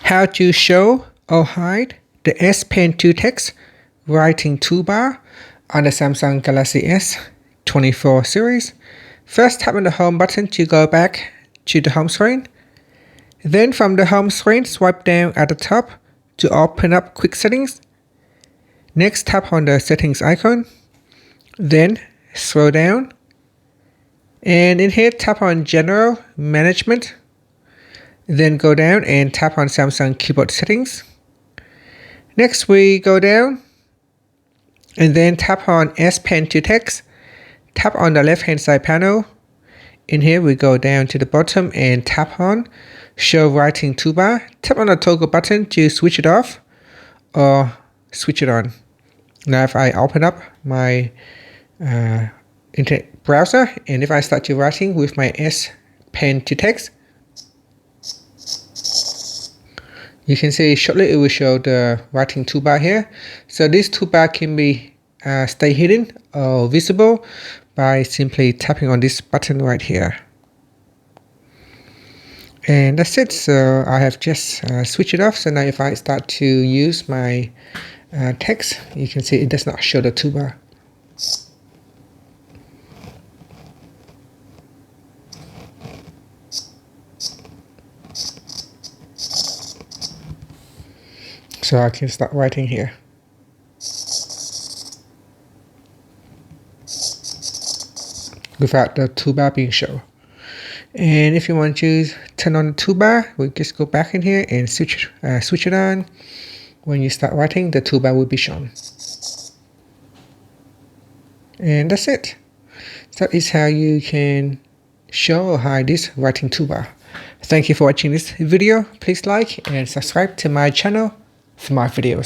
How to show or hide the S Pen 2 text writing toolbar on the Samsung Galaxy S24 series. First, tap on the home button to go back to the home screen. Then from the home screen, swipe down at the top to open up quick settings. Next, tap on the settings icon. Then scroll down. And in here, tap on general management. Then go down and tap on Samsung keyboard settings. Next, we go down and then tap on S Pen 2 text. Tap on the left hand side panel. In here, we go down to the bottom and tap on show writing toolbar. Tap on the toggle button to switch it off or switch it on. Now, if I open up my internet browser and if I start to writing with my S Pen 2 text, you can see shortly it will show the writing toolbar here. So this toolbar can be stay hidden or visible by simply tapping on this button right here. And that's it. So I have just switched it off. So now if I start to use my text, you can see it does not show the toolbar. So I can start writing here. Without the toolbar being shown. And if you want to turn on the toolbar, we just go back in here and switch it on. When you start writing, the toolbar will be shown. And that's it. That is how you can show or hide this writing toolbar. Thank you for watching this video. Please like and subscribe to my channel for more videos.